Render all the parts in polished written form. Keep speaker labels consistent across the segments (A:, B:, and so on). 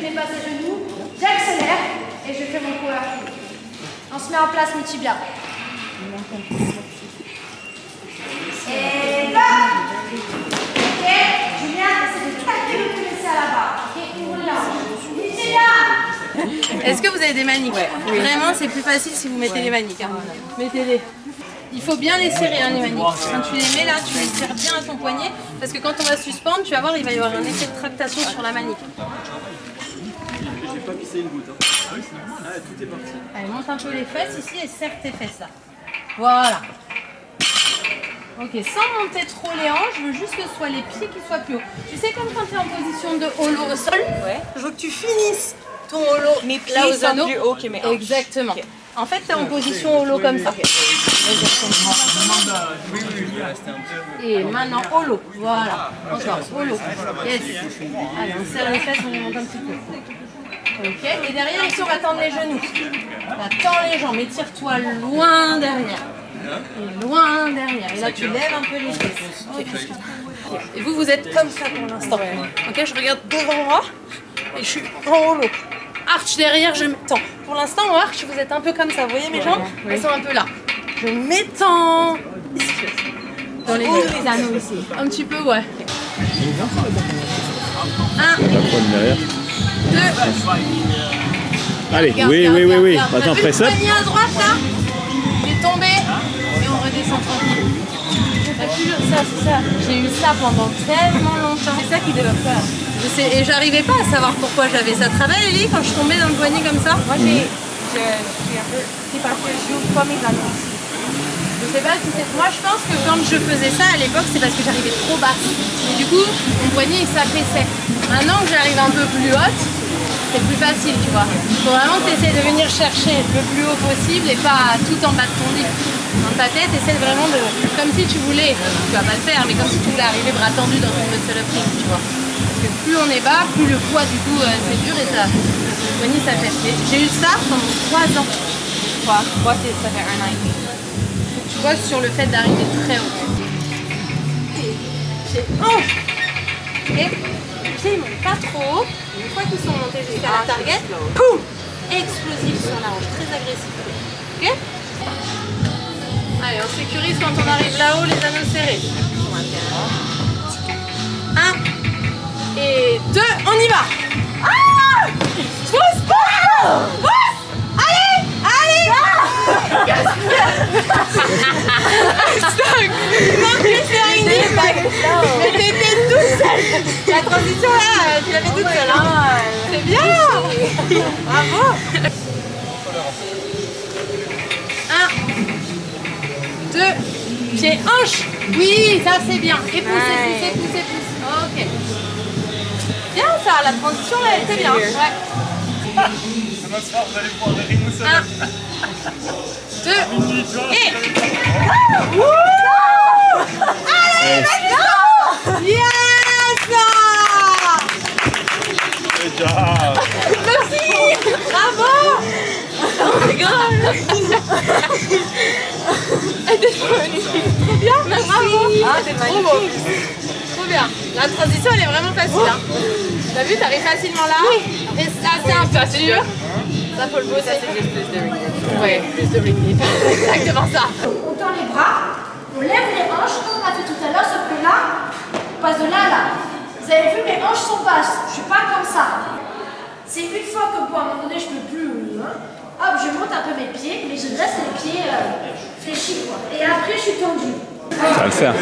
A: mes bases à genoux, j'accélère et je fais mon power kick. On se met en place mon tibia. Et là. Ok, Julien, essaie de taper le plus laisser à la barre. Ok, ouvre là.
B: Est-ce que vous avez des maniques? Oui. Vraiment, c'est plus facile si vous mettez les maniques. Hein. Mettez-les. Il faut bien les serrer, hein, les maniques. Quand tu les mets là, tu les serres bien à ton poignet. Parce que quand on va suspendre, tu vas voir, il va y avoir un effet de tractation sur la manique.
C: J'ai pas pissé une goutte. Hein. Ah oui, c'est normal. Ah, tout est parti.
B: Allez, monte un peu les fesses ici et serre tes fesses là. Voilà. Ok, sans monter trop les hanches, je veux juste que ce soit les pieds qui soient plus hauts. Tu sais, comme quand tu es en position de holo au sol, je veux que tu finisses ton holo
D: mes pieds
B: là aux
D: sont
B: anneaux.
D: plus hauts que mes hanches.
B: Exactement. Okay. En fait, tu es en position holo comme ça. Et maintenant, holo. Voilà. Encore, holo. Yes. Allez, on serre les fesses, on les monte un petit peu. Ok. Et derrière, ici, on va tendre les genoux. On va tendre les jambes. Étire-toi loin derrière. Et loin derrière. Et là, tu lèves un peu les fesses. Okay. Et vous, vous êtes comme ça pour l'instant. Ok, je regarde devant moi et je suis en holo. Arch derrière, je m'étends. Pour l'instant, en arch, vous êtes un peu comme ça. Vous voyez mes jambes? Elles sont un peu là. Je m'étends. Dans les anneaux ici. Un petit peu, ouais. 1, 2.
E: Allez,
B: Regarde,
E: oui.
B: Regarde.
E: Attends, press up.
B: Tu as à droite là. J'ai tombé et on redescend tranquille. Ça, c'est ça. J'ai eu ça pendant tellement longtemps. C'est ça qui développe ça. Je sais, et j'arrivais pas à savoir pourquoi j'avais ça. Travaille, Ellie, quand je tombais dans le poignet comme ça?
D: Moi, je suis un peu... C'est parce que je joue pas mes anneaux.
B: Je sais pas si c'est... Moi, je pense que quand je faisais ça à l'époque, c'est parce que j'arrivais trop basse. Et du coup, mon poignet, il s'affaissait. Maintenant que j'arrive un peu plus haute, c'est plus facile, tu vois. Il faut vraiment que tu essaies de venir chercher le plus haut possible et pas tout en bas de ton lit. Dans ta tête, essaie vraiment de... Comme si tu voulais, tu vas pas le faire, mais comme si tu voulais arriver bras tendus dans ton muscle up ring, tu vois. Parce que plus on est bas, plus le poids, du coup, c'est dur et ça... Le poignet s'affaisse. J'ai eu ça pendant 3 ans.
D: Moi, ça fait 1 an et demi.
B: Tu vois, sur le fait d'arriver très haut. J'ai hanche. Ok. Les pieds, ils montent pas trop haut. Une fois qu'ils sont montés jusqu'à la target, poum, explosif sur la hanche, très agressif. Ok. Allez, on sécurise quand on arrive là-haut, les anneaux serrés. 1 et 2, on y va. Ah, pousse, pousse. Allez, allez. Non, mais t'étais toute seule. La transition là, tu l'as fait toute seule. Hein. C'est bien. Bravo. 1, 2, pied, hanche. Oui, ça c'est bien. Et poussez. Ok. Bien ça, la transition là, elle était bien. Ouais. 1, 2 et... Allez, let's go! Yes!
E: Good job!
B: Merci! Bravo! Oh my god! Trop bien! Bravo!
D: Ah, c'est magnifique!
B: Trop bien! La transition, elle est vraiment facile. Hein. T'as vu, t'arrives facilement là? Oui! Et ça, c'est un peu dur. Ça, faut le bosser. Ça, c'est juste plus de ring. Ouais, plus de ring. Exactement ça.
A: On tend les bras, on lève les hanches, comme on a fait tout à l'heure, sauf que là, on passe de là à là. Vous avez vu, mes hanches sont basses. Je suis pas comme ça. C'est une fois que, bon, à un moment donné, je peux plus. Hop, je monte un peu mes pieds, mais je laisse les pieds fléchis, quoi. Et après, je suis tendue.
E: Ça va le faire.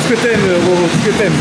E: Ce que t'aimes, Roro, ce que t'aimes.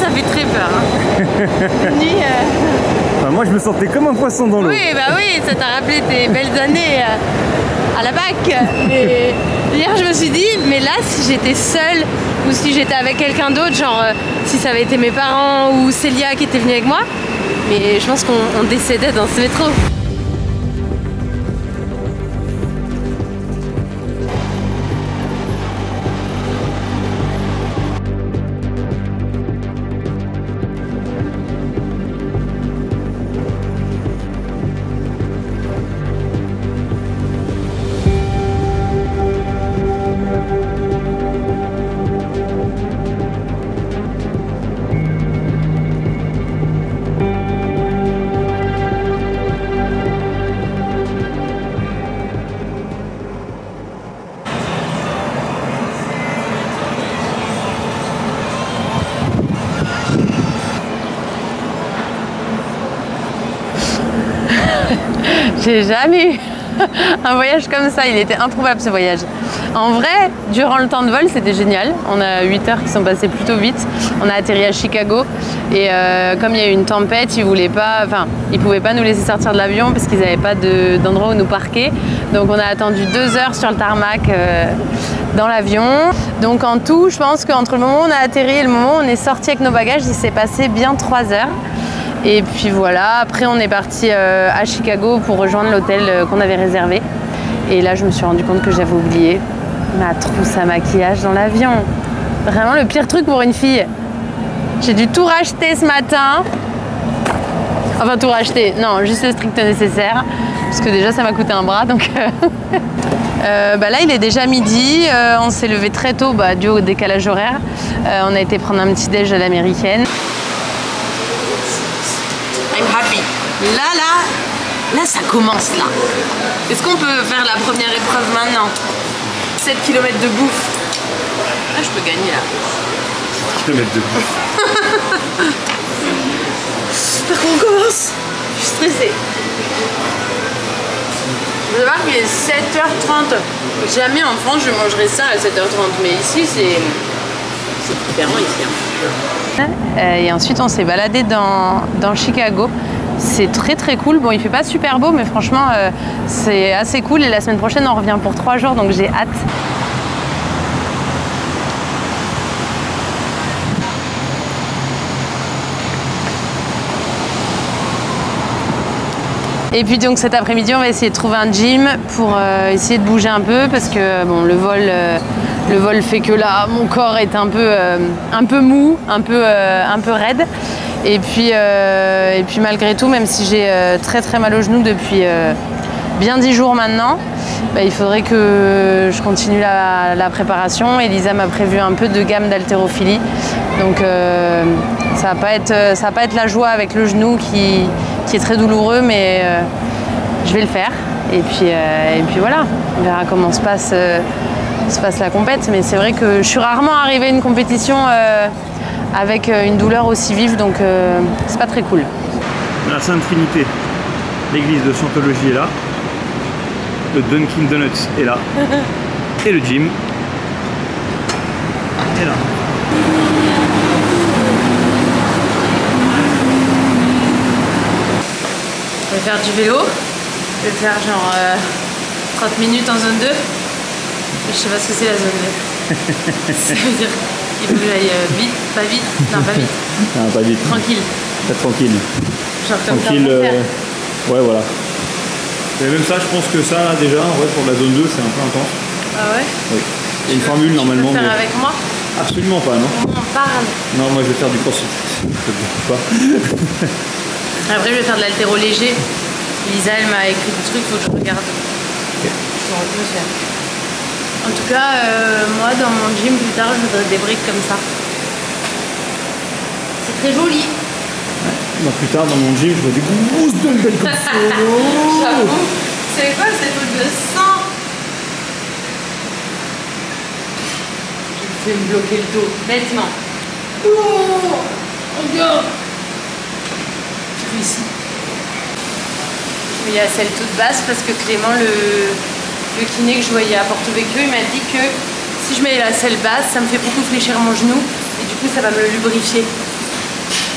B: ça fait très peur. Hein. La nuit...
E: Bah, moi je me sentais comme un poisson dans l'eau.
B: Oui, bah oui, ça t'a rappelé tes belles années à la bac. Et hier je me suis dit, mais là si j'étais seule ou si j'étais avec quelqu'un d'autre, genre si ça avait été mes parents ou Célia qui était venue avec moi, mais je pense qu'on décédait dans ce métro. J'ai jamais eu un voyage comme ça, il était improbable ce voyage. En vrai, durant le temps de vol, c'était génial. On a 8 heures qui sont passées plutôt vite. On a atterri à Chicago et comme il y a eu une tempête, ils pouvaient pas nous laisser sortir de l'avion parce qu'ils n'avaient pas d'endroit où nous parquer. Donc on a attendu 2 heures sur le tarmac dans l'avion. Donc en tout, je pense qu'entre le moment où on a atterri et le moment où on est sorti avec nos bagages, il s'est passé bien 3 heures. Et puis voilà, après on est parti à Chicago pour rejoindre l'hôtel qu'on avait réservé. Et là je me suis rendu compte que j'avais oublié ma trousse à maquillage dans l'avion. Vraiment le pire truc pour une fille. J'ai dû tout racheter ce matin. Enfin tout racheter, non, juste le strict nécessaire. Parce que déjà ça m'a coûté un bras donc... Là il est déjà midi, on s'est levé très tôt dû au décalage horaire. On a été prendre un petit déj à l'américaine. I'm happy. Là, ça commence là. Est-ce qu'on peut faire la première épreuve maintenant? 7 km de bouffe. Là, je peux gagner là.
E: 7 km de bouffe.
B: Par contre, on commence. Je suis stressée. Vous savez qu'il est 7h30. Jamais en France je mangerais ça à 7h30. Mais ici, c'est différent ici. Et ensuite on s'est baladé dans Chicago. C'est très très cool. Bon, il fait pas super beau mais franchement c'est assez cool et la semaine prochaine on revient pour 3 jours donc j'ai hâte. Et puis donc cet après-midi on va essayer de trouver un gym pour essayer de bouger un peu parce que bon le vol fait que là mon corps est un peu mou, un peu raide. Et puis malgré tout, même si j'ai très très mal au genou depuis bien 10 jours maintenant, il faudrait que je continue la préparation. Elisa m'a prévu un peu de gamme d'haltérophilie. Donc ça va pas être la joie avec le genou qui est très douloureux, mais je vais le faire. Et puis voilà, on verra comment se passe la compète. Mais c'est vrai que je suis rarement arrivée à une compétition avec une douleur aussi vive, donc c'est pas très cool.
E: La Sainte Trinité, l'église de Scientologie est là, le Dunkin' Donuts est là, et le gym est là.
B: Je vais faire du vélo, je vais faire genre 30 minutes en zone 2. Je sais pas ce que c'est la zone 2. Ça veut dire qu'il faut que j'aille vite, pas vite, non pas vite.
E: Non, pas vite.
B: Tranquille.
E: Pas tranquille.
B: Genre comme
E: tranquille, ouais voilà. Et même ça, je pense que ça déjà, en vrai, pour la zone 2, c'est un peu intense.
B: Ah ouais?
E: Oui. Il y a une formule normalement.
B: Tu peux faire avec moi?
E: Absolument pas, non?
B: On parle.
E: Non, moi je vais faire du crossfit. Je ne pas.
B: Après, je vais faire de l'haltéro léger. Lisa, elle m'a écrit des trucs, il faut que je regarde.
E: Okay.
B: Je vais faire. En tout cas, moi, dans mon gym, plus tard, je voudrais des briques comme ça. C'est très joli.
E: Ouais. Moi, plus tard, dans mon gym, je vois des grosses dumbbells comme ça.
B: J'avoue. C'est quoi ces trucs de sang? Je vais me bloquer le dos, bêtement. Oh, regarde. Ici. Je mets la selle toute basse parce que Clément, le kiné que je voyais à Porto Vecchio, il m'a dit que si je mets la selle basse, ça me fait beaucoup fléchir mon genou et du coup ça va me le lubrifier.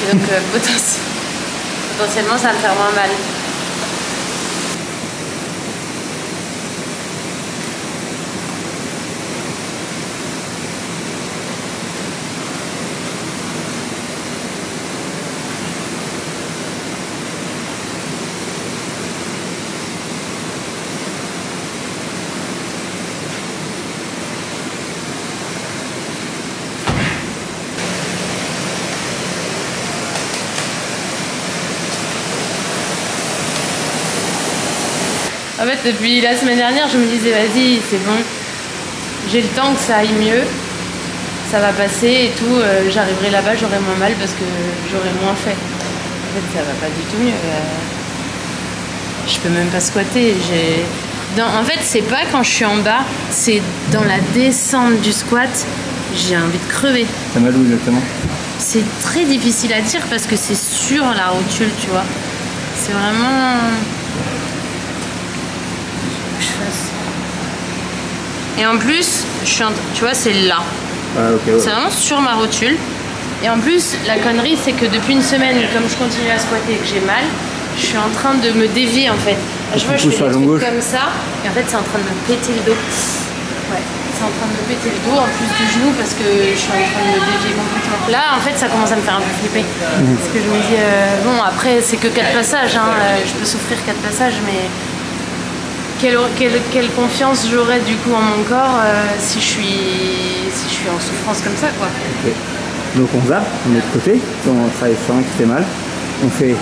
B: Et donc potentiellement ça va me faire moins mal. En fait, depuis la semaine dernière, je me disais, vas-y, c'est bon, j'ai le temps que ça aille mieux, ça va passer et tout, j'arriverai là-bas, j'aurai moins mal parce que j'aurai moins fait. En fait, ça va pas du tout mieux. Je peux même pas squatter. En fait, c'est pas quand je suis en bas, c'est dans la descente du squat, j'ai envie de crever.
E: T'as mal où exactement?
B: C'est très difficile à dire parce que c'est sur la rotule, tu vois. C'est vraiment... Et en plus, tu vois, c'est là.
E: Ah, okay, ouais.
B: C'est vraiment sur ma rotule. Et en plus, la connerie, c'est que depuis une semaine, comme je continue à squatter et que j'ai mal, je suis en train de me dévier en fait. Je vois, je fais des trucs comme ça, et en fait, c'est en train de me péter le dos. Ouais, c'est en train de me péter le dos, en plus du genou, parce que je suis en train de me dévier complètement. Là, en fait, ça commence à me faire un peu flipper. Parce que je me dis, bon, après, c'est que 4 passages, hein, je peux souffrir 4 passages, mais... Quelle confiance j'aurais du coup en mon corps si je suis en souffrance comme ça, quoi.
E: Okay. Donc on zappe, on met de côté, on travaille sur un qui fait mal. On fait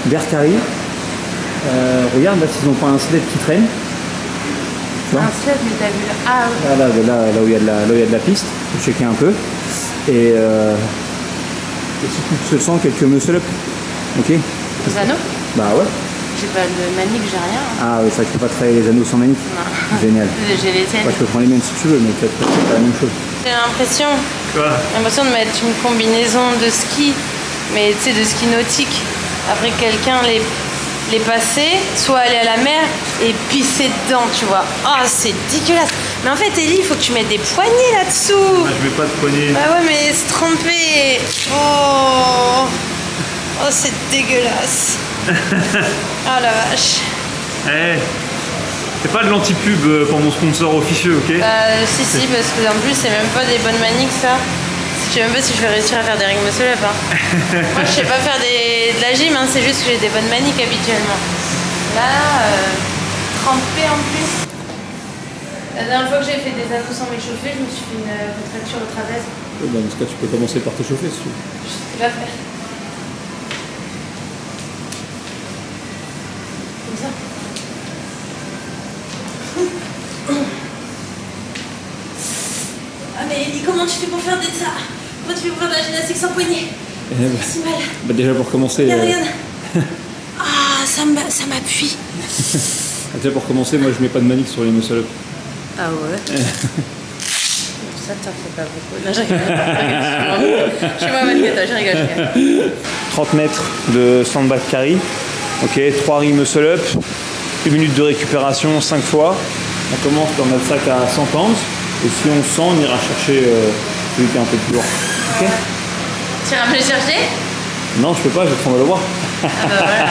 E: Berkari. Regarde là s'ils n'ont pas un sled qui traîne. Tu vois,
B: un sled, mais t'as vu là. Ah oui.
E: Là où il y a de la piste, faut checker un peu. Et si tu te sens quelques muscle-up. Ok.
B: Les anneaux?
E: Bah ouais.
B: J'ai pas de manique, j'ai rien.
E: Ah oui, c'est vrai que tu peux pas travailler les anneaux sans manique.
B: Non.
E: Génial.
B: J'ai les tiennes.
E: Moi, je peux prendre les miennes si tu veux, mais peut-être que c'est pas la même chose.
B: J'ai l'impression.
E: Quoi?
B: J'ai l'impression de mettre une combinaison de ski, mais tu sais, de ski nautique. Après quelqu'un les passer, soit aller à la mer et pisser dedans, tu vois. Oh, c'est dégueulasse. Mais en fait, Ellie, il faut que tu mettes des poignées là-dessous.
E: Ah, je mets pas de poignées.
B: Ah ouais, mais se tromper. Oh, c'est dégueulasse. Oh la vache.
E: Eh, c'est pas de l'anti-pub pour mon sponsor officieux, ok?
B: Si, parce que en plus, c'est même pas des bonnes maniques, ça. Je sais même pas si je vais réussir à faire des ring muscle up. Hein. Moi, je sais pas faire de la gym, hein, c'est juste que j'ai des bonnes maniques habituellement. Là, trempé en plus. La dernière fois que j'ai fait des anneaux sans m'échauffer, je me suis fait une contracture au trapèze.
C: Dans ce cas, tu peux commencer par t'échauffer si tu veux.
B: Je sais pas faire. Comme ça. Ah mais Ellie, comment tu fais pour faire ça? Comment tu fais pour faire de la gymnastique sans poignet? C'est si mal.
C: Bah déjà pour commencer...
B: Regarde. Ah, ça m'appuie.
C: Déjà pour commencer, moi je mets pas de manique sur les muscle-up.
B: Ah ouais. Ça t'en fait pas beaucoup. Non, je rigole. Je suis moins bonne que toi, je rigole.
E: 30 mètres de sandbag carry. Ok, 3 rings muscle up. 1 minute de récupération 5 fois. On commence dans notre sac à 100 pounds. Et si on sent, on ira chercher celui qui est un peu plus lourd. Ok?
B: Tu iras me le chercher?
E: Non, je peux pas, je vais trop mal le voir.
B: Ah bah voilà.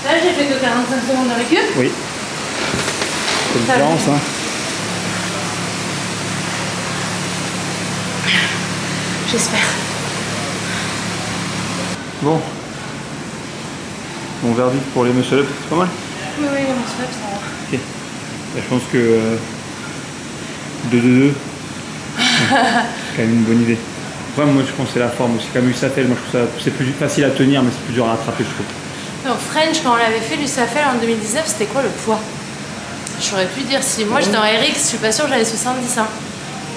B: Là, j'ai fait que 45 secondes de récup.
E: Oui. C'est la différence, hein.
B: J'espère.
E: Bon. Mon verdict pour les muscle-up, c'est pas mal.
B: Oui, les muscle-up, ça va.
E: Ok. Bah, je pense que 2-2-2, c'est quand même une bonne idée. Après, moi je pense que c'est la forme aussi. Comme l'USAFL, moi je trouve ça c'est plus facile à tenir, mais c'est plus dur à attraper, je trouve.
B: Au French, quand on l'avait fait, l'USAFL en 2019, c'était quoi le poids? J'aurais pu dire si. Moi j'étais en RX, je suis pas sûre que j'avais 70 hein,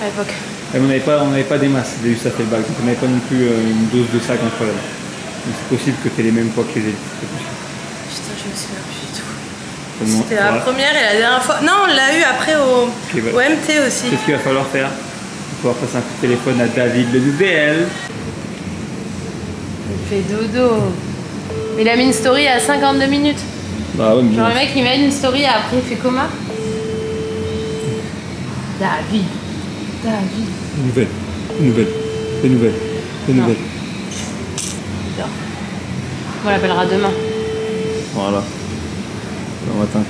B: à l'époque.
E: On n'avait pas des masses des USAFL bag, donc on n'avait pas non plus une dose de sac incroyable. Donc c'est possible que tu aies les mêmes poids que les élites.
B: Putain, je me souviens plus du tout.
E: Seulement,
B: C'était la première et la dernière fois. Non, on l'a eu après au MT aussi.
E: C'est ce qu'il va falloir faire. Il va falloir passer un coup de téléphone à David Le Nouvel.
B: Il fait dodo. Il a mis une story à 52 minutes.
E: Bah ouais, mais
B: genre le mec il met une story et après il fait comment? David.
E: Des nouvelles.
B: On l'appellera demain.
E: Voilà. Bon matin.